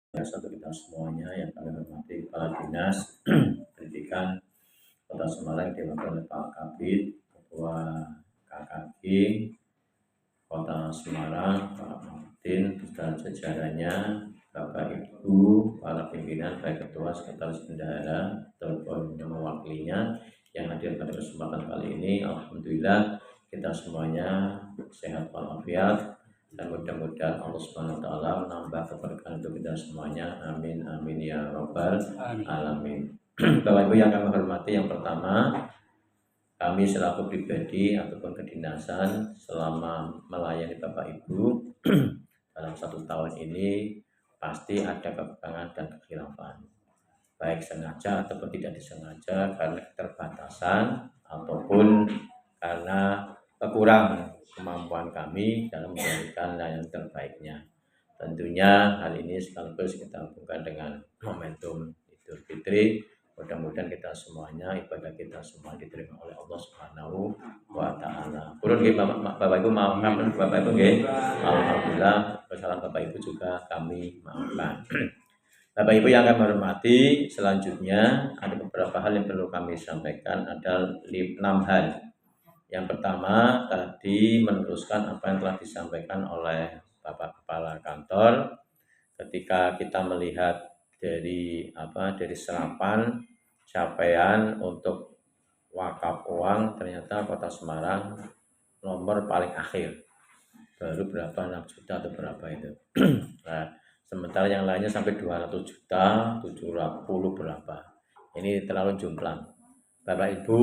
Biasa untuk kita semuanya yang kami hormati Kepala Dinas Pendidikan Kota Semarang diwakili oleh Pak Kabid, Ketua KKG Kota Semarang, Pak Martin, dan jajarannya, Bapak Ibu, para pimpinan, baik Ketua, Sekretaris Bendahara, ataupun yang mewakilinya yang hadir pada kesempatan kali ini. Alhamdulillah kita semuanya sehat walafiat, dan mudah-mudahan Allah Subhanahu wa taala menambah keberkahan untuk kita semuanya. Amin amin ya rabbal alamin. Bapak Ibu yang kami hormati, yang pertama, kami selaku pribadi ataupun kedinasan selama melayani Bapak Ibu dalam 1 tahun ini pasti ada kekurangan dan kekhilafan, baik sengaja ataupun tidak disengaja, karena keterbatasan ataupun karena kekurangan kemampuan kami dalam memberikan layanan terbaiknya. Tentunya hal ini sekaligus kita hubungkan dengan momentum Idul Fitri. Mudah-mudahan kita semuanya, ibadah kita semua diterima oleh Allah Subhanahu wa taala. Purun nggih Bapak Ibu, maafkan Bapak Ibu nggih. Alhamdulillah, kesalahan Bapak Ibu juga kami maafkan. Bapak Ibu yang kami hormati, selanjutnya ada beberapa hal yang perlu kami sampaikan, ada 6 hal. Yang pertama tadi meneruskan apa yang telah disampaikan oleh Bapak Kepala Kantor ketika kita melihat dari serapan capaian untuk wakaf uang, ternyata Kota Semarang nomor paling akhir, baru berapa, 6 juta atau berapa itu. Nah, sementara yang lainnya sampai 200 juta, 70 berapa. Ini terlalu jomplang. Bapak Ibu,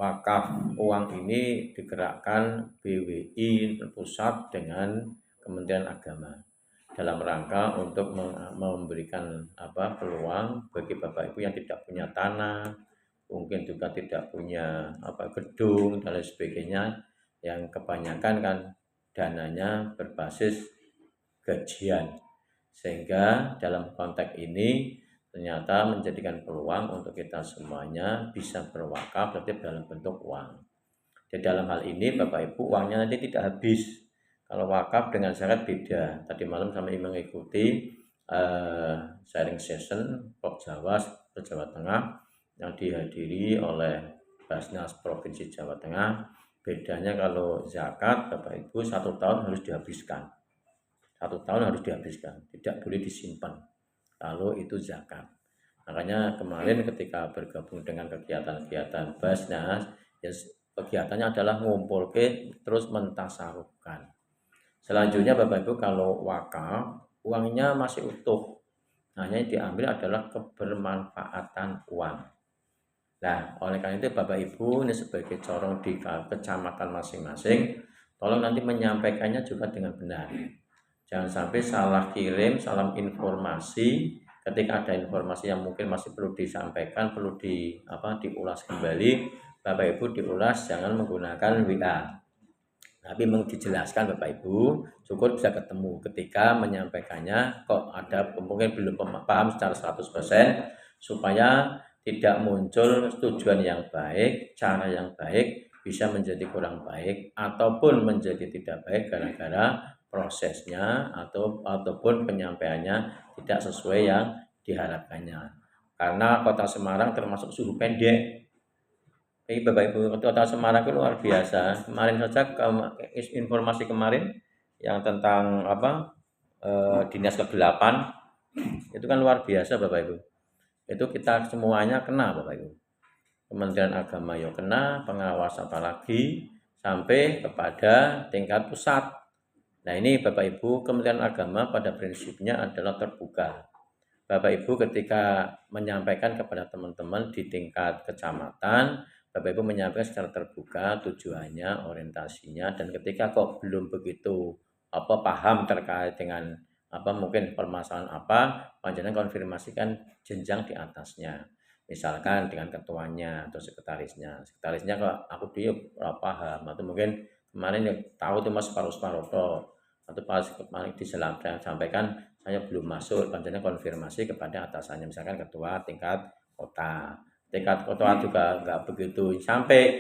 wakaf uang ini digerakkan BWI pusat dengan Kementerian Agama dalam rangka untuk memberikan peluang bagi Bapak Ibu yang tidak punya tanah, mungkin juga tidak punya gedung dan lain sebagainya, yang kebanyakan kan dananya berbasis gajian, sehingga dalam konteks ini ternyata menjadikan peluang untuk kita semuanya bisa berwakaf, berarti dalam bentuk uang. Di dalam hal ini Bapak Ibu, uangnya nanti tidak habis. Kalau wakaf dengan syarat beda. Tadi malam kami mengikuti sharing session Pok Jawa Tengah yang dihadiri oleh Basnas Provinsi Jawa Tengah. Bedanya kalau zakat Bapak Ibu 1 tahun harus dihabiskan. 1 tahun harus dihabiskan, tidak boleh disimpan. Lalu itu zakat. Makanya kemarin ketika bergabung dengan kegiatan-kegiatan Basnas, ya kegiatannya adalah ngumpul terus mentasarufkan. Selanjutnya Bapak Ibu, kalau wakaf uangnya masih utuh, hanya yang diambil adalah kebermanfaatan uang. Nah, oleh karena itu Bapak Ibu, ini sebagai corong di kecamatan masing-masing, tolong nanti menyampaikannya juga dengan benar. Jangan sampai salah kirim, salah informasi. Ketika ada informasi yang mungkin masih perlu disampaikan, perlu diulas kembali, Bapak Ibu diulas, jangan menggunakan WA. Tapi dijelaskan Bapak Ibu, syukur bisa ketemu. Ketika menyampaikannya kok ada mungkin belum paham secara 100%, supaya tidak muncul tujuan yang baik, cara yang baik bisa menjadi kurang baik ataupun menjadi tidak baik gara-gara prosesnya ataupun penyampaiannya tidak sesuai yang diharapkannya. Karena Kota Semarang termasuk suhu pendek. Ini Bapak Ibu, Kota Semarang itu luar biasa. Kemarin saja informasi kemarin yang tentang Dinas ke-8 itu kan luar biasa Bapak Ibu. Itu kita semuanya kena Bapak Ibu. Kementerian Agama ya kena, pengawas apalagi sampai kepada tingkat pusat. Nah ini Bapak Ibu, Kementerian Agama pada prinsipnya adalah terbuka. Bapak Ibu ketika menyampaikan kepada teman-teman di tingkat kecamatan, Bapak Ibu menyampaikan secara terbuka tujuannya, orientasinya, dan ketika kok belum begitu paham terkait dengan mungkin permasalahan panjenengan konfirmasikan jenjang di atasnya. Misalkan dengan ketuanya atau sekretarisnya kok aku dia paham, atau mungkin kemarin ya tahu itu mas separuh atau pas kemarin disampaikan saya belum masuk, panjenengan konfirmasi kepada atasannya, misalkan ketua tingkat kota juga nggak begitu sampai,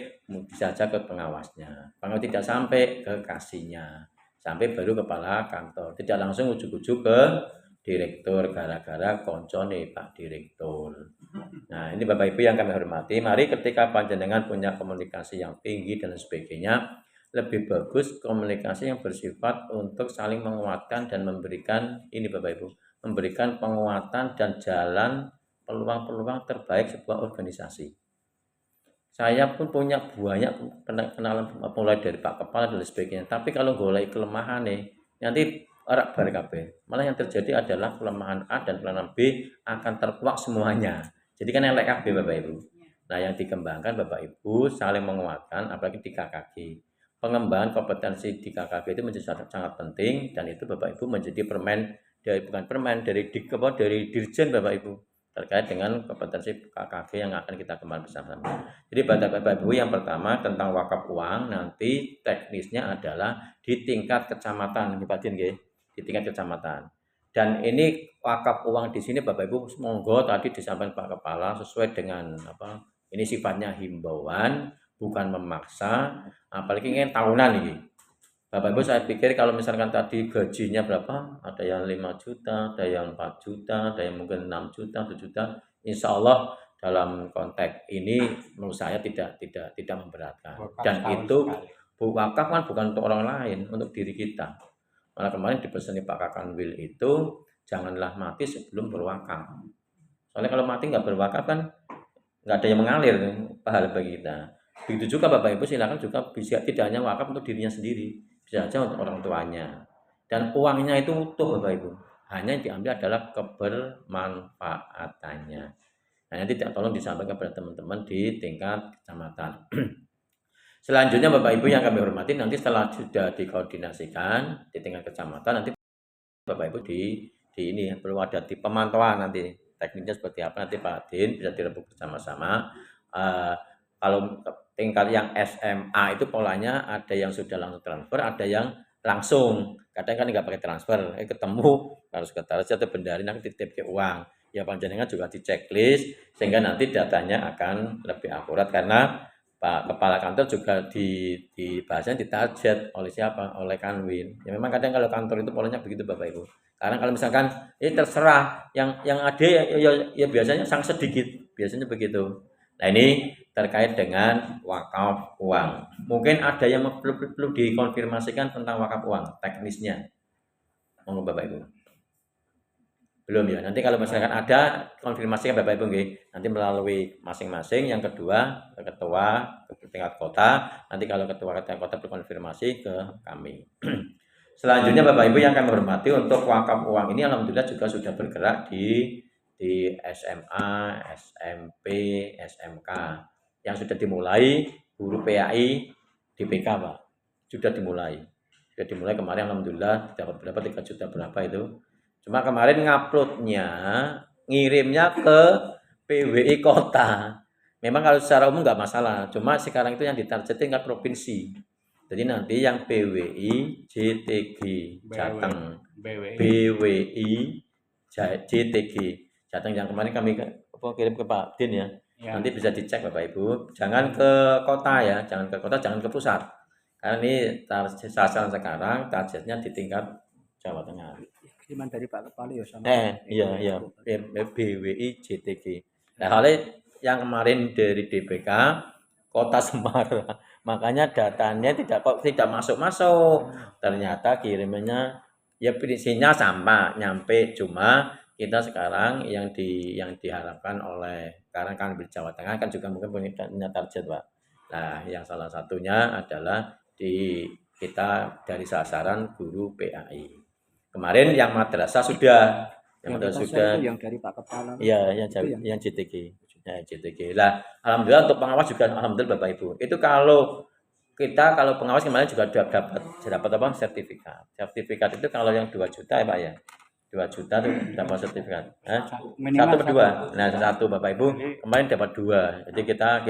bisa saja ke pengawasnya. Kalau tidak sampai ke kasihnya, sampai baru kepala kantor, tidak langsung ujuk-ujuk ke direktur gara-gara koncone Pak Direktur. Nah, ini Bapak Ibu yang kami hormati, mari ketika panjenengan punya komunikasi yang tinggi dan sebagainya, lebih bagus komunikasi yang bersifat untuk saling menguatkan dan memberikan ini Bapak Ibu, memberikan penguatan dan jalan peluang-peluang terbaik sebuah organisasi. Saya pun punya banyak kenalan mulai dari Pak Kepala dan sebagainya, tapi kalau golek kelemahan nih, nanti ora bar kabeh. Malah yang terjadi adalah kelemahan A dan kelemahan B akan terkuak semuanya. Jadi kan elek kabeh Bapak Ibu. Nah, yang dikembangkan Bapak Ibu saling menguatkan apalagi di KKG. Pengembangan kompetensi di KKG itu menjadi sangat penting dan itu Bapak Ibu menjadi dari dirjen Bapak Ibu terkait dengan kompetensi KKG yang akan kita kembangkan bersama-sama. Jadi Bapak Ibu yang pertama tentang wakaf uang nanti teknisnya adalah di tingkat kecamatan, Pak Din nggih, di tingkat kecamatan. Dan ini wakaf uang di sini Bapak Ibu monggo tadi disampaikan Pak Kepala sesuai dengan ini sifatnya himbauan, bukan memaksa, apalagi ingin tahunan ini. Bapak Ibu saya pikir kalau misalkan tadi gajinya berapa, ada yang 5 juta, ada yang 4 juta, ada yang mungkin 6 juta, 7 juta, insya Allah dalam konteks ini menurut saya tidak memberatkan. Dan itu wakaf kan bukan untuk orang lain, untuk diri kita. Malah kemarin dipesani Pak Kakanwil itu janganlah mati sebelum berwakaf. Soalnya kalau mati nggak berwakaf kan nggak ada yang mengalir pahala bagi kita. Begitu juga Bapak Ibu silakan juga bisa tidak hanya wakaf untuk dirinya sendiri, bisa saja untuk orang tuanya. Dan uangnya itu utuh Bapak Ibu. Hanya yang diambil adalah kebermanfaatannya. Nah, nanti tolong disampaikan kepada teman-teman di tingkat kecamatan. Selanjutnya Bapak Ibu yang kami hormati, nanti setelah sudah dikoordinasikan di tingkat kecamatan, nanti Bapak Ibu di ini perlu ada di pemantauan nanti tekniknya seperti apa nanti Pak Din bisa dirembuk bersama-sama. Kalau tingkat yang SMA itu polanya ada yang sudah langsung transfer, ada yang langsung. Kadang kan nggak pakai transfer, ketemu harus ke target atau bendari nanti titip ke uang. Ya panjenengan juga di checklist sehingga nanti datanya akan lebih akurat karena Pak Kepala Kantor juga bahasanya ditarget oleh siapa? Oleh Kanwil. Ya memang kadang kalau kantor itu polanya begitu Bapak Ibu. Karena kalau misalkan terserah yang ada ya biasanya sangat sedikit, biasanya begitu. Nah, ini terkait dengan wakaf uang. Mungkin ada yang perlu dikonfirmasikan tentang wakaf uang, teknisnya. Monggo Bapak Ibu. Belum ya. Nanti kalau misalkan ada konfirmasikan Bapak Ibu nggih. Nanti melalui masing-masing. Yang kedua, ketua tingkat kota. Nanti kalau ketua tingkat kota berkonfirmasi ke kami. Selanjutnya Bapak Ibu yang kami hormati untuk wakaf uang ini alhamdulillah juga sudah bergerak di SMA, SMP, SMK yang sudah dimulai guru PAI DPK Pak. Sudah dimulai kemarin alhamdulillah dapat berapa 3 juta berapa itu. Cuma kemarin nguploadnya, ngirimnya ke PWI kota. Memang kalau secara umum nggak masalah, cuma sekarang itu yang ditargetin ke provinsi. Jadi nanti yang PWI JTG Jateng, BWI JTG Jateng yang kemarin kami kirim ke Pak Din ya. Nanti bisa dicek Bapak Ibu. Jangan ke kota ya, jangan ke kota, jangan ke pusat. Karena ini sasaran sekarang targetnya di tingkat Jawa Tengah. Kiriman dari Pak Kepala ya sama. Iya. BWI JTG. Nah, kalau yang kemarin dari DPK Kota Semarang, makanya datanya tidak masuk. Ternyata kirimannya ya prinsipnya sama, nyampe, cuma kita sekarang yang diharapkan oleh karena kan di Jawa Tengah kan juga mungkin punya target Pak. Nah, yang salah satunya adalah kita dari sasaran guru PAI. Kemarin yang madrasah sudah, yang dari Pak Kepala. Iya, yang JTG. Ya, JTG. Lah, alhamdulillah untuk pengawas juga alhamdulillah Bapak Ibu. Itu kalau pengawas kemarin juga dapat apa? Sertifikat. Sertifikat itu kalau yang 2 juta ya Pak ya. 2 juta tuh dapat sertifikat. Satu per 2. Nah, satu Bapak Ibu kemarin dapat 2. Jadi kita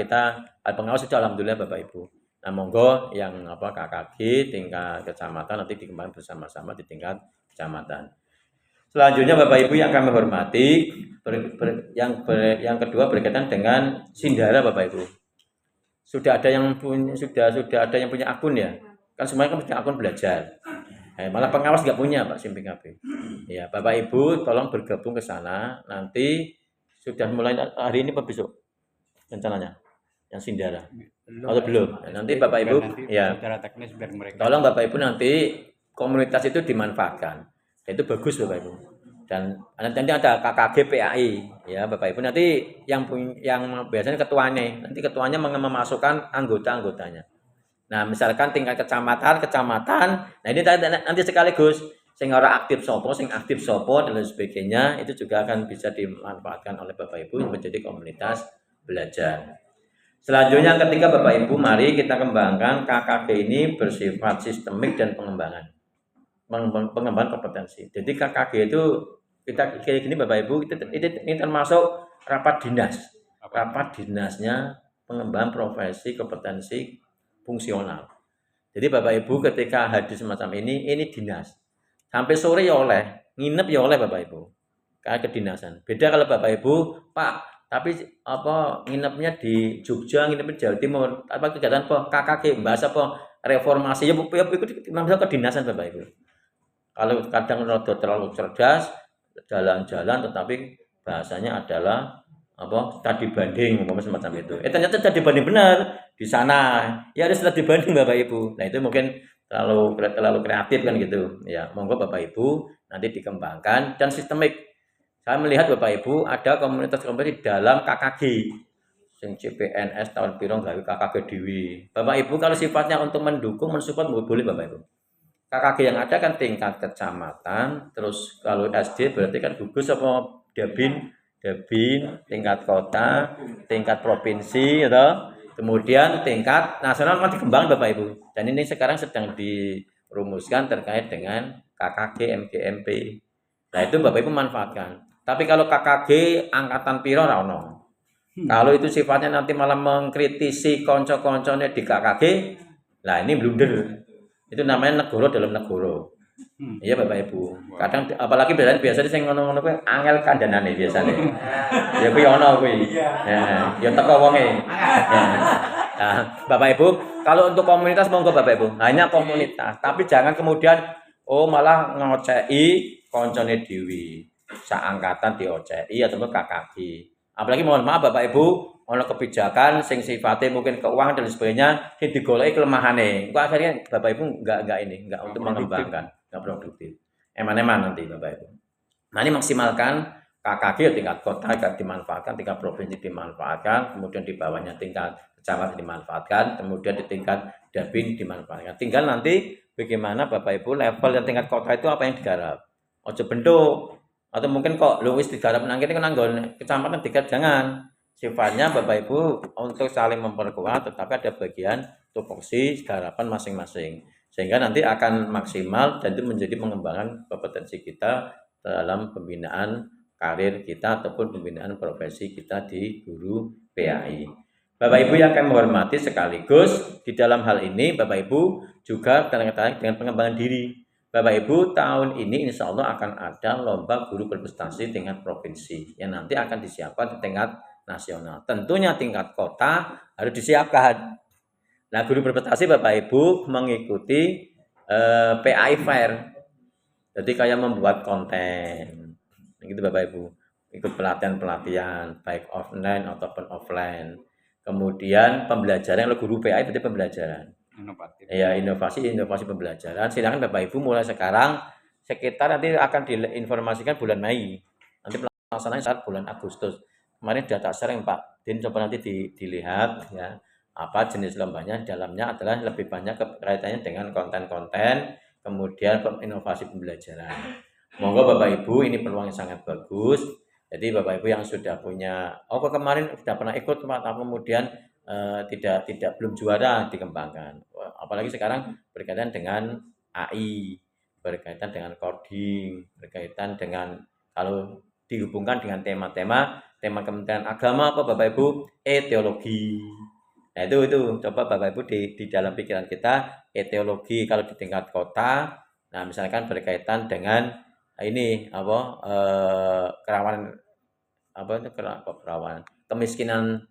pengawas sudah alhamdulillah Bapak Ibu. Nah, monggo yang KKG tingkat kecamatan nanti dikembangkan bersama-sama di tingkat kecamatan. Selanjutnya Bapak Ibu yang kami hormati, yang kedua berkaitan dengan Sindara Bapak Ibu. Sudah ada yang punya akun ya? Kan semuanya kan punya akun belajar. Malah pengawas nggak punya Pak SIM PKB. Ya, Bapak Ibu tolong bergabung ke sana. Nanti sudah mulai hari ini apa besok rencananya? Yang Sindara. Atau belum? Nanti Bapak Ibu ya. Secara teknis biar mereka. Tolong Bapak Ibu nanti komunitas itu dimanfaatkan. Itu bagus Bapak Ibu. Dan nanti ada KKG PAI ya Bapak Ibu, nanti yang biasanya ketuanya, nanti ketuanya memasukkan anggota-anggotanya. Nah, misalkan tingkat kecamatan, nah ini nanti sekaligus sing ora aktif sopo, sing aktif sopo dan lain sebagainya, itu juga akan bisa dimanfaatkan oleh Bapak Ibu menjadi komunitas belajar. Selanjutnya ketika Bapak Ibu, mari kita kembangkan KKG ini bersifat sistemik dan pengembangan kompetensi. Jadi KKG itu kita kayak gini Bapak Ibu, ini termasuk rapat dinas. Rapat dinasnya pengembangan profesi kompetensi fungsional. Jadi Bapak Ibu ketika hadir semacam ini dinas. Sampai sore ya oleh, nginep ya oleh Bapak Ibu. Kayak kedinasan. Beda kalau Bapak Ibu, Pak, tapi apa nginepnya di Jogja, nginepnya di Jawa Timur, apa kegiatan apa KKG, bahasa apa reformasi ya ikut namanya kedinasan Bapak Ibu. Kalau kadang rada terlalu cerdas, jalan-jalan tetapi bahasanya adalah apa studi banding semacam itu. Ternyata studi banding benar di sana. Ya harus studi banding Bapak Ibu. Nah, itu mungkin terlalu kreatif kan gitu. Ya, monggo Bapak Ibu nanti dikembangkan dan sistemik. Saya melihat Bapak Ibu ada komunitas-komunitas di dalam KKG. Sing CPNS tahun pirong gawe KKG dewi. Bapak Ibu kalau sifatnya untuk mendukung, mensupport boleh Bapak Ibu. KKG yang ada kan tingkat kecamatan, terus kalau SD berarti kan gugus apa Dabin, tingkat kota, tingkat provinsi, gitu. Kemudian tingkat nasional masih dikembangkan Bapak Ibu. Dan ini sekarang sedang dirumuskan terkait dengan KKG MGMP. Nah itu Bapak Ibu manfaatkan. Tapi kalau KKG angkatan piro ora ono. Kalau itu sifatnya nanti malah mengkritisi konco-konconya di KKG, nah ini blunder. Itu namanya negara dalam negara. Iya Bapak Ibu. Kadang apalagi biasanya sing ngono-ngono kuwi angel kandhanane biasane. Ya kuwi ono kuwi. Ya teko wonge. Nah, Bapak Ibu, kalau untuk komunitas monggo Bapak Ibu, hanya komunitas, tapi jangan kemudian malah ngoceki koncone dhewe. Saangkatan dioceki atau KKG. Apalagi mohon maaf Bapak Ibu, ono kebijakan sing sifatnya mungkin keuangan dan sebagainya sing digoleki kelemahane. Kok akhirnya Bapak Ibu enggak untuk mengembangkan, enggak produktif. Eman-eman nanti Bapak Ibu. Nah, ini maksimalkan KKG tingkat kota dimanfaatkan, tingkat provinsi dimanfaatkan, kemudian di bawahnya tingkat kecamatan dimanfaatkan, kemudian di tingkat Dabin dimanfaatkan. Tinggal nanti bagaimana Bapak Ibu level yang tingkat kota itu apa yang digarap. Ojo bentuk atau mungkin kok luwis digarap nang kene nanggon kecamatan tingkat jangan. Sifatnya Bapak Ibu untuk saling memperkuat, tetapi ada bagian tupoksi garapan masing-masing. Sehingga nanti akan maksimal dan itu menjadi pengembangan kompetensi kita dalam pembinaan karir kita ataupun pembinaan profesi kita di guru PAI. Bapak Ibu yang kami hormati sekaligus di dalam hal ini Bapak Ibu juga terkait dengan pengembangan diri. Bapak Ibu tahun ini insya Allah akan ada lomba guru berprestasi tingkat provinsi yang nanti akan disiapkan di tingkat nasional. Tentunya tingkat kota harus disiapkan. Nah, guru berprestasi Bapak Ibu mengikuti PAI Fair. Jadi kayak membuat konten. Gitu Bapak Ibu. Ikut pelatihan-pelatihan baik online ataupun offline. Kemudian pembelajaran kalau guru PAI berarti pembelajaran. Inovatif. Ya, inovasi pembelajaran. Silakan Bapak Ibu mulai sekarang sekitar nanti akan diinformasikan bulan Mei. Nanti pelaksanaannya saat bulan Agustus. Kemarin sudah tak sharing Pak Din, coba nanti dilihat ya apa jenis lombanya. Dalamnya adalah lebih banyak kaitannya dengan konten-konten, kemudian inovasi pembelajaran. Monggo Bapak Ibu, ini peluang yang sangat bagus. Jadi Bapak Ibu yang sudah punya, kemarin sudah pernah ikut Pak, kemudian tidak belum juara dikembangkan. Apalagi sekarang berkaitan dengan AI, berkaitan dengan coding, berkaitan dengan kalau dihubungkan dengan tema Kementerian Agama apa Bapak Ibu teologi. Nah itu coba Bapak Ibu di dalam pikiran kita teologi kalau di tingkat kota. Nah misalkan berkaitan dengan ini kerawanan kemiskinan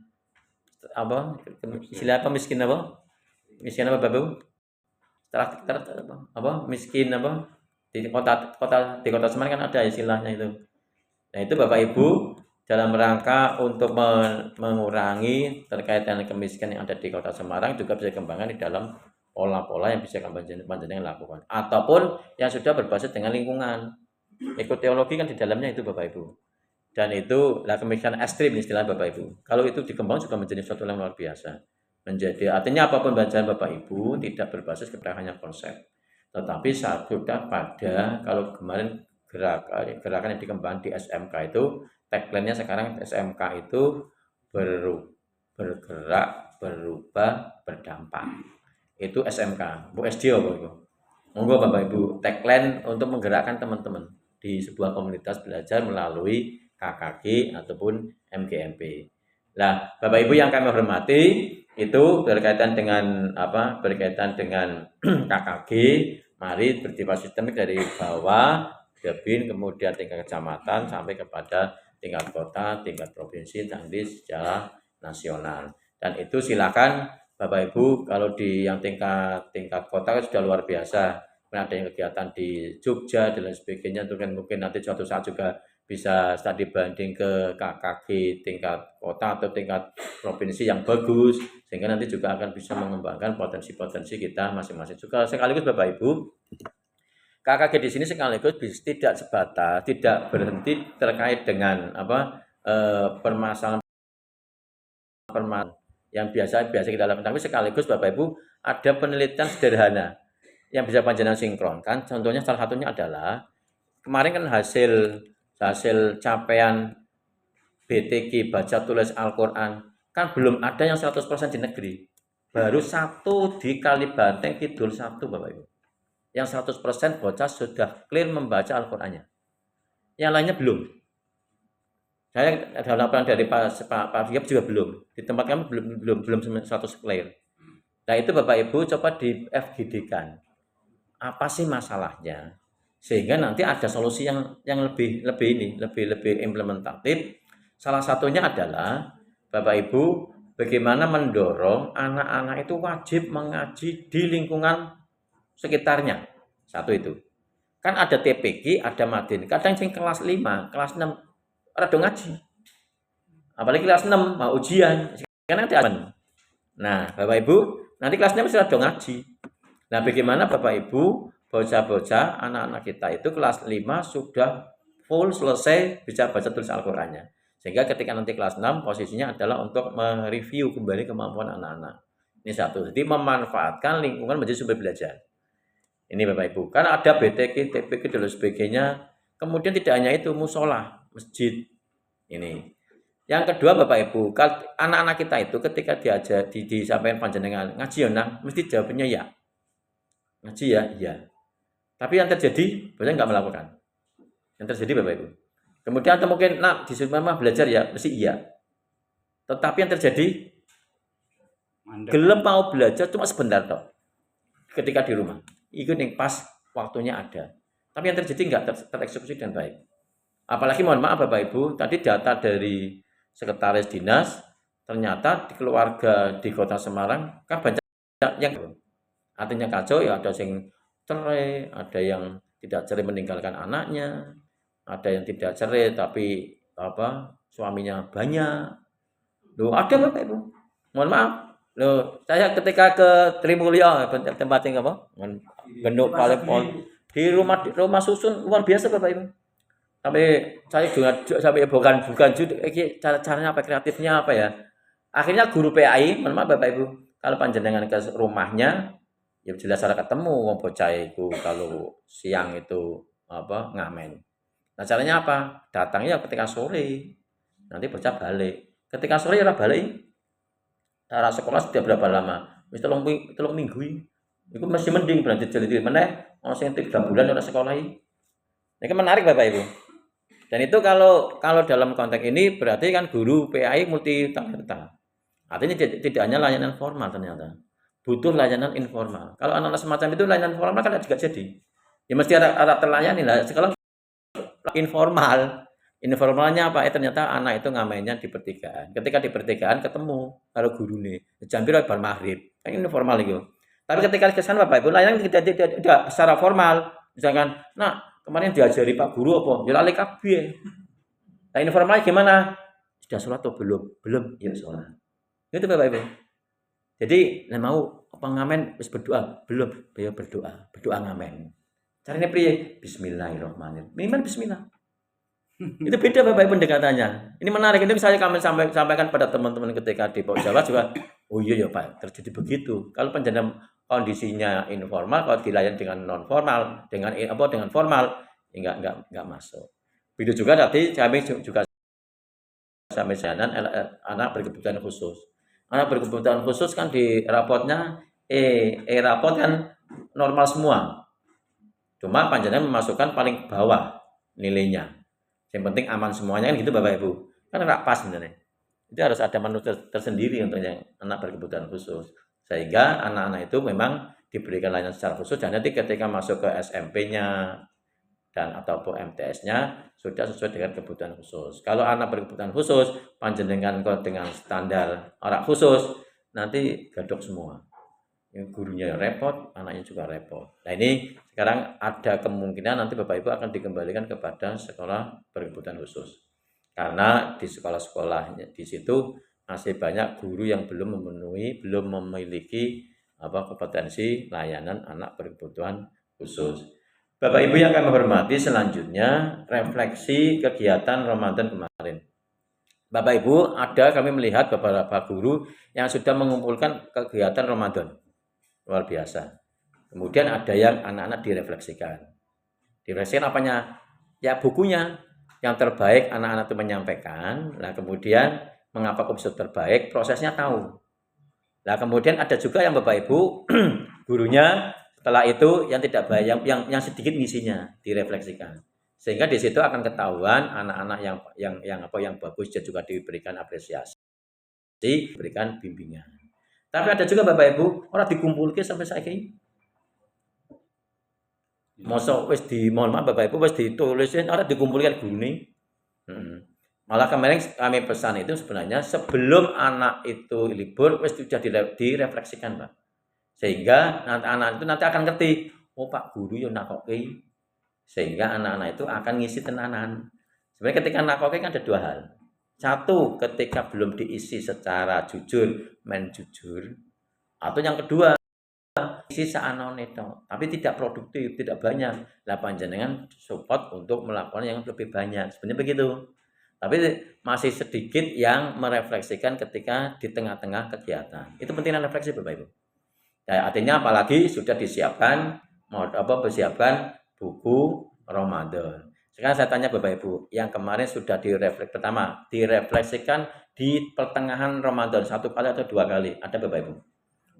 istilah apa miskin apa Bapak Ibu miskin di kota Semarang kan ada istilahnya itu. Nah, itu Bapak Ibu dalam rangka untuk mengurangi terkait dengan kemiskinan yang ada di Kota Semarang juga bisa dikembangkan di dalam pola-pola yang bisa panjenengan lakukan ataupun yang sudah berbasis dengan lingkungan. Ekoteologi kan di dalamnya itu Bapak Ibu. Dan itu kemiskinan ekstrim istilah Bapak Ibu. Kalau itu dikembang juga menjadi suatu yang luar biasa. Artinya apapun bacaan Bapak Ibu tidak berbasis kepada hanya konsep. Tetapi sudah pada kalau kemarin gerakan yang dikembangkan di SMK itu tagline-nya sekarang SMK itu bergerak, berubah, berdampak. Itu SMK, Bu SD apa itu? Monggo Bapak Ibu, tagline untuk menggerakkan teman-teman di sebuah komunitas belajar melalui KKG ataupun MGMP. Nah, Bapak Ibu yang kami hormati, itu berkaitan dengan KKG, mari bersifat sistemik dari bawah ke BIN, kemudian tingkat kecamatan sampai kepada tingkat kota, tingkat provinsi, nanti secara nasional. Dan itu silakan Bapak Ibu kalau di yang tingkat kota kan sudah luar biasa. Ada yang kegiatan di Jogja dan lain sebagainya, itu kan mungkin nanti suatu saat juga bisa studi banding ke KKG tingkat kota atau tingkat provinsi yang bagus, sehingga nanti juga akan bisa mengembangkan potensi-potensi kita masing-masing. Juga sekaligus Bapak Ibu, KKG di sini sekaligus tidak sebatas, tidak berhenti terkait dengan permasalahan yang biasa kita lakukan, tapi sekaligus Bapak Ibu ada penelitian sederhana yang bisa panjenengan sinkronkan. Contohnya salah satunya adalah kemarin kan hasil capaian BTQ baca tulis Al-Quran kan belum ada yang 100% di negeri, baru satu di Kalibanteng Kidul satu Bapak Ibu, yang 100% bocah sudah clear membaca Al-Qurannya, yang lainnya belum. Saya ada laporan dari Pak Fiab juga belum, di tempat kami belum 100 clear. Nah itu Bapak Ibu coba di FGD-kan apa sih masalahnya, sehingga nanti ada solusi yang lebih implementatif. Salah satunya adalah Bapak Ibu bagaimana mendorong anak-anak itu wajib mengaji di lingkungan sekitarnya. Satu itu. Kan ada TPG, ada Madin. Kadang yang kelas 5, kelas 6 rada ngaji. Apalagi kelas 6 mau ujian. Kan ada. Nah, Bapak Ibu, nanti kelas 6 sudah ngaji. Nah, bagaimana Bapak Ibu, bocah-bocah, anak-anak kita itu kelas 5 sudah full selesai bisa baca tulis Al-Qur'annya. Sehingga ketika nanti kelas 6 posisinya adalah untuk mereview kembali kemampuan anak-anak. Ini satu. Jadi memanfaatkan lingkungan menjadi sumber belajar. Ini Bapak Ibu. Kan ada BTK, TPK dan sebagainya. Kemudian tidak hanya itu, musola, masjid. Ini. Yang kedua Bapak Ibu, anak-anak kita itu ketika diajar disampaikan panjenengan ngaji ya nang, mesti jawabnya ya. Ngaji ya, iya. Tapi yang terjadi, bocah nggak melakukan. Yang terjadi Bapak Ibu. Kemudian atau mungkin nak disuruh mama belajar ya, mesti iya. Tetapi yang terjadi, gelem mau belajar cuma sebentar toh. Ketika di rumah, ikut yang pas waktunya ada. Tapi yang terjadi nggak tereksekusi dengan baik. Apalagi mohon maaf Bapak Ibu, tadi data dari sekretaris dinas, ternyata di keluarga di Kota Semarang kan banyak yang artinya kacau ya, ada yang cerai, ada yang tidak cerai meninggalkan anaknya, ada yang tidak cerai tapi suaminya banyak. Loh, ada Bapak Ibu. Mohon maaf. Loh, saya ketika ke Trimulya tempat yang Genduk Palepon di rumah susun luar biasa Bapak Ibu. Sampai saya juga sampai bukan caranya apa, kreatifnya apa ya. Akhirnya guru PAI, mohon maaf Bapak Ibu, kalau panjenengan ke rumahnya ya jelas ada ketemu wong bocah itu kalau siang itu ngamen. Nah caranya apa? Datangnya ketika sore. Nanti bocah balik. Ketika sore ora balik. Cara sekolah setiap berapa lama? Wis 3 minggu. Iku masih mending berarti jadi meneh ono sing 3 bulan ora sekolah iki. Ini menarik Bapak Ibu. Dan itu kalau dalam konteks ini berarti kan guru PAI multi talenta. Artinya tidak hanya layanan formal ternyata. Butuh layanan informal. Kalau anak-anak semacam itu layanan formal kan juga jadi. Ya mesti ada terlayani lah. Sekarang informal. Informalnya apa? Ternyata anak itu ngamennya di pertigaan. Ketika di pertigaan ketemu kalau guru nih. Jam piro bar maghrib. Kan informal itu. Tapi ketika ke sana Bapak Ibu, layanan tidak secara formal. Misalkan, nah kemarin diajari Pak Guru apa? Ya lali kabeh. Nah informal gimana? Sudah sholat atau belum? Belum, ya sholat. Itu Bapak Ibu. Jadi, mau pengamen wis berdoa? Belum, ya berdoa. Berdoa ngamen. Caranya priye? Bismillahirrahmanirrahim. Minimal bismillah. Itu beda Bapak Ibu pendekatannya. Ini menarik, ini saya kami sampaikan pada teman-teman ketika di Pok Jawa juga. Oh iya ya Pak, terjadi begitu. Kalau penjana kondisinya informal, kalau dilayani dengan non formal, dengan formal, ya enggak masuk. Begitu juga tadi kami juga sampai jalan anak berkebutuhan khusus. Anak berkebutuhan khusus kan di rapotnya rapot kan normal semua. Cuma panjenengan memasukkan paling bawah nilainya. Yang penting aman semuanya kan gitu Bapak Ibu. Kan enggak pas sebenarnya. Itu harus ada menu tersendiri untuk yang anak berkebutuhan khusus. Sehingga anak-anak itu memang diberikan layanan secara khusus dan nanti ketika masuk ke SMP-nya dan ataupun MTS-nya sudah sesuai dengan kebutuhan khusus. Kalau anak berkebutuhan khusus, panjenengan dengan standar orang khusus, nanti gadok semua. Yang gurunya repot, anaknya juga repot. Nah ini sekarang ada kemungkinan nanti Bapak Ibu akan dikembalikan kepada sekolah berkebutuhan khusus. Karena di sekolah-sekolahnya di situ masih banyak guru yang belum memiliki kompetensi layanan anak berkebutuhan khusus. Bapak Ibu yang kami hormati, selanjutnya refleksi kegiatan Ramadan kemarin. Bapak Ibu, kami melihat beberapa guru yang sudah mengumpulkan kegiatan Ramadan. Luar biasa. Kemudian ada yang anak-anak direfleksikan. Direfleksikan apanya? Ya bukunya. Yang terbaik anak-anak itu menyampaikan. Nah kemudian mengapa kok bisa terbaik? Prosesnya tahu. Nah kemudian ada juga yang Bapak Ibu gurunya setelah itu yang tidak baik, yang sedikit ngisinya direfleksikan. Sehingga di situ akan ketahuan anak-anak yang bagus dan juga diberikan apresiasi, diberikan bimbingan. Tapi ada juga Bapak Ibu orang dikumpulke sampai saiki. Mosok wis mohon maaf Bapak Ibu wis ditulisin orang dikumpulkan gurune. Malah kemarin kami pesan itu sebenarnya sebelum anak itu libur wis sudah direfleksikan, Pak. Sehingga anak-anak itu nanti akan ngerti, oh Pak Guru yo nakoki. Sehingga anak-anak itu akan ngisi tenanan. Sebenarnya ketika nakoki kan ada dua hal. Satu, ketika belum diisi secara jujur, main jujur. Atau yang kedua, isi saanone tapi tidak produktif, tidak banyak. Lah panjenengan support untuk melakukan yang lebih banyak. Sebenarnya begitu. Tapi masih sedikit yang merefleksikan ketika di tengah-tengah kegiatan. Itu pentingnya refleksi Bapak Ibu. Nah, artinya apalagi sudah disiapkan persiapkan buku Ramadan. Sekarang saya tanya Bapak Ibu, yang kemarin sudah direfleksikan di pertengahan Ramadan 1 kali atau 2 kali, ada Bapak Ibu?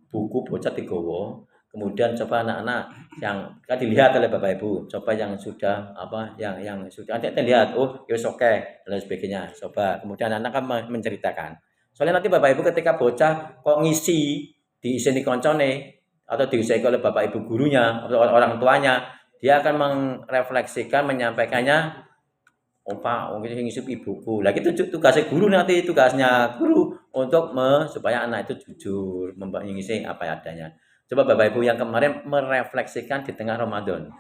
Buku bocah digowo, kemudian coba anak-anak yang kan dilihat oleh Bapak Ibu, coba yang sudah yang sudah ada lihat, oh ya oke dan sebagainya, coba kemudian anak kan menceritakan. Soalnya nanti Bapak Ibu ketika bocah kok ngisi diisini koncone atau diisi oleh Bapak Ibu gurunya atau orang tuanya, dia akan merefleksikan menyampaikannya, oh Pak, ini ngisi ibuku. Lagi itu tugasnya guru nanti, tugasnya guru untuk supaya anak itu jujur mengisi apa adanya. Coba Bapak Ibu yang kemarin merefleksikan di tengah Ramadan.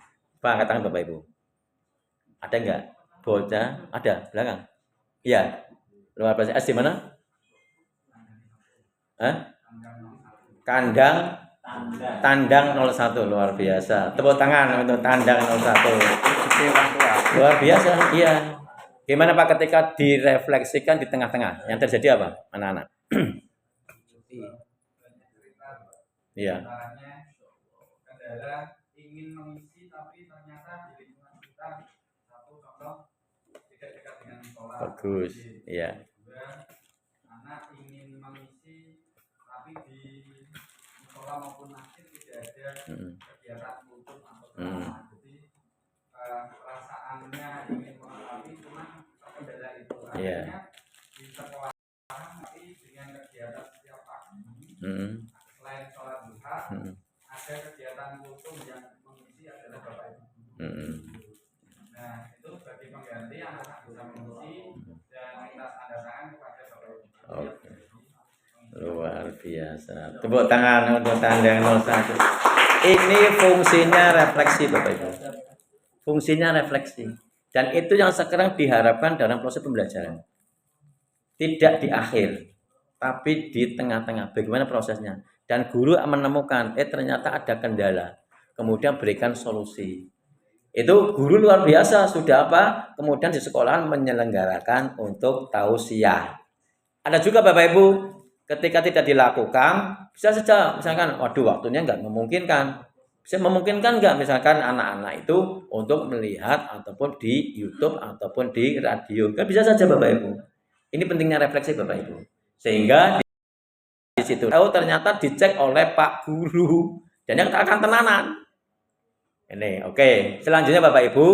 Pak, katakan Bapak Ibu. Ada enggak? Bocah? Ada, belakang. Iya. Luar biasa. Di mana? Tandang 01, luar biasa. Tepuk tangan untuk Tandang 01. Luar biasa, iya. Gimana Pak ketika direfleksikan di tengah-tengah? Yang terjadi apa, anak-anak? Iya. Ingin mengisi tapi ternyata di lingkungan kita satu contoh tidak dekat dengan sekolah. Bagus, iya. Anak ingin mengisi tapi di sekolah maupun masjid tidak ada kegiatan kultur atau drama. Jadi perasaannya ingin mengetahui cuma terkendala itu. Artinya di sekolah tapi dengan kegiatan setiap pagi selain sholat duha ada kegiatan kultur yang mengisi adalah Bapak Ibu. Nah itu sebagai pengganti anak-anak bisa mengisi dan kita tanda tangan kepada Bapak Ibu. Oke. Luar biasa. Tepuk tangan untuk Anda yang 01. Ini fungsinya refleksi Bapak Ibu. Fungsinya refleksi. Dan itu yang sekarang diharapkan dalam proses pembelajaran. Tidak di akhir, tapi di tengah-tengah. Bagaimana prosesnya? Dan guru menemukan, ternyata ada kendala. Kemudian berikan solusi. Itu guru luar biasa, sudah apa? Kemudian di sekolahan menyelenggarakan untuk tausiah. Ada juga Bapak Ibu, ketika tidak dilakukan, bisa saja misalkan, waduh waktunya nggak memungkinkan. Bisa memungkinkan nggak misalkan anak-anak itu untuk melihat ataupun di YouTube ataupun di radio. Kan bisa saja Bapak Ibu. Ini pentingnya refleksi Bapak Ibu. Sehingga di situ tahu ternyata dicek oleh Pak Guru. Dan yang akan tenanan. Ini oke. Selanjutnya Bapak Ibu,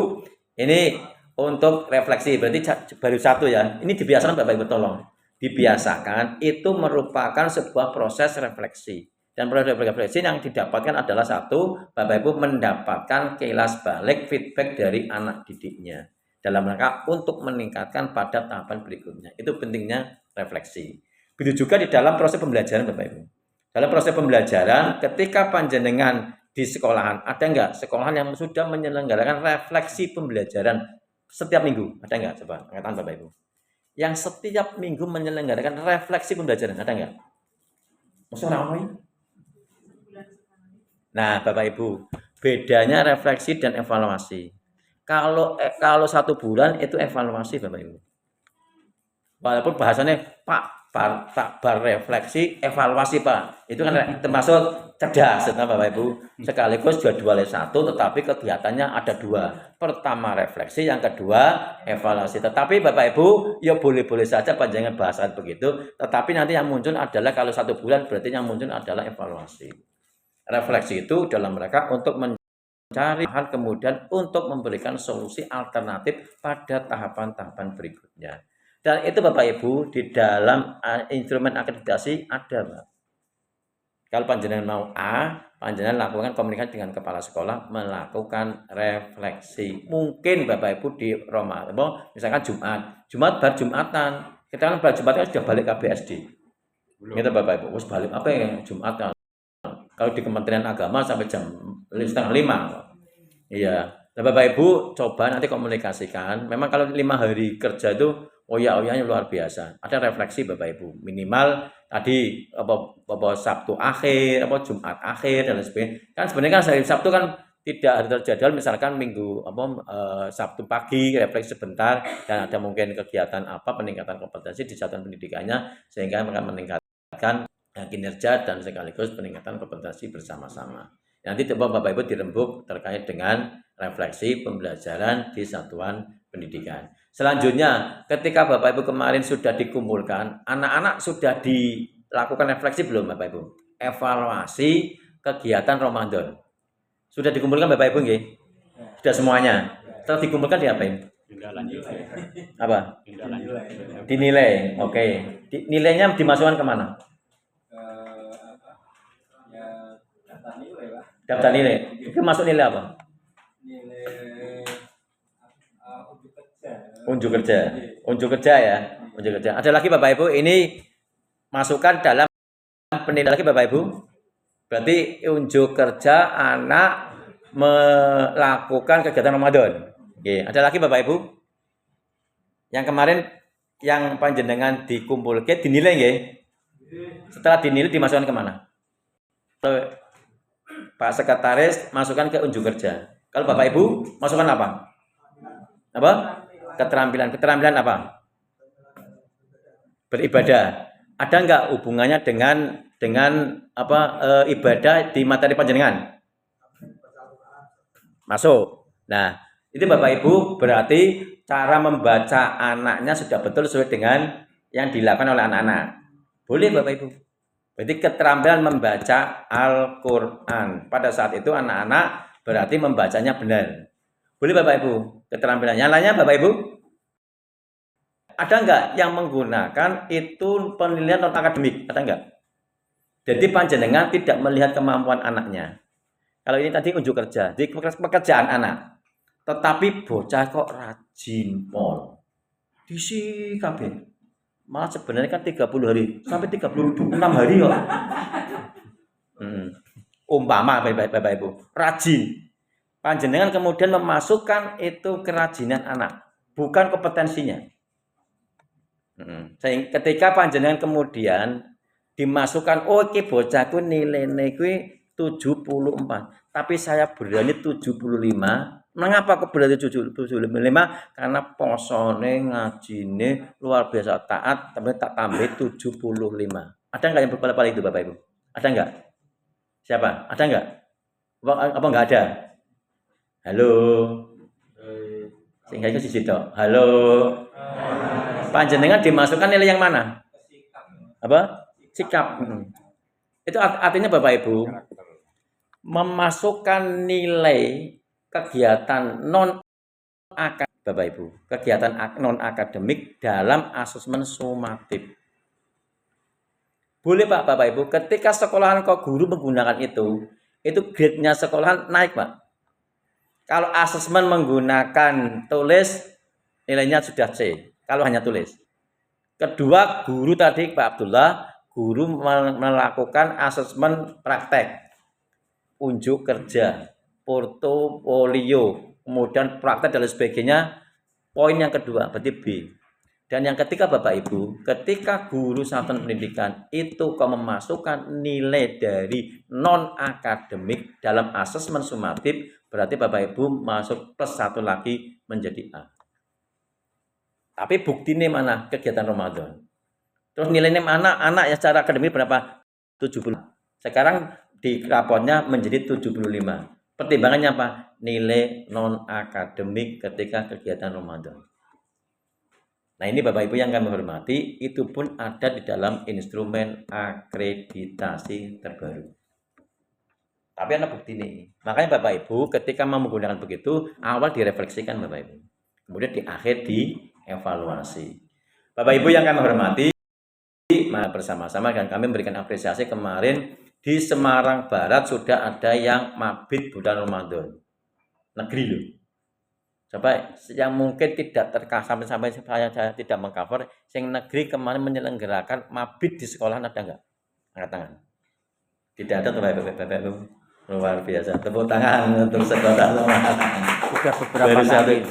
ini untuk refleksi. Berarti baru satu ya. Ini dibiasakan Bapak Ibu tolong. Dibiasakan itu merupakan sebuah proses refleksi. Dan proses refleksi yang didapatkan adalah satu, Bapak Ibu mendapatkan kilas balik feedback dari anak didiknya dalam rangka untuk meningkatkan pada tahapan berikutnya. Itu pentingnya refleksi. Begitu juga di dalam proses pembelajaran Bapak Ibu. Dalam proses pembelajaran ketika panjenengan di sekolahan, ada enggak sekolahan yang sudah menyelenggarakan refleksi pembelajaran setiap minggu? Ada enggak? Coba angkat Bapak Ibu. Yang setiap minggu menyelenggarakan refleksi pembelajaran, ada enggak? Maksudnya apa ini? Nah, Bapak Ibu, bedanya refleksi dan evaluasi. Kalau 1 bulan itu evaluasi Bapak Ibu. Walaupun bahasanya Pak refleksi evaluasi Pak. Itu kan termasuk cerdas Bapak Ibu. Sekaligus dua-dua satu, tetapi kegiatannya ada 2. Pertama refleksi, yang kedua evaluasi. Tetapi Bapak Ibu, ya boleh-boleh saja panjangan bahasan begitu. Tetapi nanti yang muncul adalah kalau 1 bulan berarti yang muncul adalah evaluasi. Refleksi itu dalam mereka untuk mencari hal kemudian untuk memberikan solusi alternatif pada tahapan-tahapan berikutnya. Dan itu Bapak Ibu di dalam instrumen akreditasi ada Pak. Kalau panjenengan mau A, panjenengan lakukan komunikasi dengan kepala sekolah melakukan refleksi. Mungkin Bapak Ibu di Ramadan, misalkan Jumat bar Jumatan. Kita kan bar Jumatan sudah balik ke BSD. Gitu Bapak Ibu, harus balik apa ya Jumatan. Kalau di Kementerian Agama sampai jam 4:30. Iya. Nah, Bapak Ibu coba nanti komunikasikan. Memang kalau 5 hari kerja itu oya-oyanya luar biasa. Ada refleksi Bapak Ibu. Minimal tadi apa Sabtu akhir, apa Jumat akhir dan sebagainya. Kan sebenarnya kan hari Sabtu kan tidak ada terjadwal, misalkan Minggu Sabtu pagi refleksi sebentar dan ada mungkin kegiatan peningkatan kompetensi di satuan pendidikannya sehingga akan meningkatkan kinerja dan sekaligus peningkatan kompetensi bersama-sama. Nanti coba Bapak Ibu dirembuk terkait dengan refleksi pembelajaran di satuan pendidikan. Selanjutnya, ketika Bapak Ibu kemarin sudah dikumpulkan, anak-anak sudah dilakukan refleksi belum Bapak Ibu? Evaluasi kegiatan Ramadan. Sudah dikumpulkan Bapak Ibu nggih? Sudah semuanya. Setelah dikumpulkan diapain? Apa? Dinilai. Oke. Nilainya dimasukkan kemana? Daftar nilai. Itu masuk nilai apa? Nilai unjuk kerja. Unjuk kerja ya. Unjuk kerja. Ada lagi Bapak Ibu, ini masukkan dalam penilaian lagi Bapak Ibu. Berarti unjuk kerja anak melakukan kegiatan Ramadan. Oke, ada lagi Bapak Ibu? Yang kemarin yang panjenengan dikumpulkan dinilai nggih? Setelah dinilai dimasukkan kemana? Pak Sekretaris masukkan ke unjuk kerja. Kalau Bapak Ibu masukkan apa? Apa? Keterampilan. Keterampilan apa? Beribadah. Ada enggak hubungannya dengan ibadah di materi panjenengan? Masuk. Nah, itu Bapak Ibu berarti cara membaca anaknya sudah betul sesuai dengan yang dilakukan oleh anak-anak. Boleh Bapak Ibu. Berarti keterampilan membaca Al-Quran. Pada saat itu anak-anak berarti membacanya benar. Boleh Bapak Ibu keterampilan. Yang lainnya Bapak Ibu? Ada enggak yang menggunakan itu penilaian non akademik? Ada enggak? Jadi panjenengan tidak melihat kemampuan anaknya. Kalau ini tadi unjuk kerja, jadi pekerjaan anak. Tetapi bocah kok rajin pol. Disi kabeh. Malah sebenarnya kan 30 hari sampai 36 hari kok. Umpama Bapak Ibu, rajin. Panjenengan kemudian memasukkan itu kerajinan anak, bukan kompetensinya. Ketika panjenengan kemudian dimasukkan, oh iki bocahku nilainya kuwi 74, tapi saya berani 75. Mengapa kok berani 75? Karena posone ngajine luar biasa taat, tapi tak tambah 75. Ada enggak yang berkepala itu Bapak Ibu? Ada enggak? Siapa? Ada enggak? Apa enggak ada? Halo. Sehingga itu sisi tok. Halo. Panjenengan dimasukkan nilai yang mana? Apa? Sikap. Itu artinya Bapak Ibu memasukkan nilai kegiatan non akademik, Bapak Ibu, kegiatan non akademik dalam asesmen sumatif. Boleh Pak, Bapak Ibu, ketika sekolahan kok guru menggunakan itu grade-nya sekolahan naik Pak. Kalau asesmen menggunakan tulis, nilainya sudah C. Kalau hanya tulis. Kedua, guru tadi Pak Abdullah, guru melakukan asesmen praktek, unjuk kerja, portofolio, kemudian praktek dan sebagainya. Poin yang kedua berarti B. Dan yang ketiga Bapak Ibu, ketika guru satuan pendidikan itu kok memasukkan nilai dari non akademik dalam asesmen sumatif, berarti Bapak Ibu masuk plus satu lagi menjadi A. Tapi buktinya mana? Kegiatan Ramadan. Terus nilainya mana? Anak yang secara akademik berapa? 70. Sekarang di raportnya menjadi 75. Pertimbangannya apa? Nilai non akademik ketika kegiatan Ramadan. Nah ini Bapak Ibu yang kami hormati, itu pun ada di dalam instrumen akreditasi terbaru. Tapi ada bukti ini. Makanya Bapak Ibu ketika mau menggunakan begitu, awal direfleksikan Bapak Ibu. Kemudian di akhir dievaluasi. Bapak Ibu yang kami hormati, bersama-sama dan kami memberikan apresiasi kemarin di Semarang Barat sudah ada yang mabit bulan Ramadan. Negeri loh. Coba yang mungkin tidak tercover sampai saya tidak mengcover, yang negeri kemarin menyelenggarakan mabit di sekolahan ada enggak? Angkat tangan. Tidak ada tuh Bapak. Luar biasa. Tepuk tangan untuk sekolah. Sudah beberapa kali.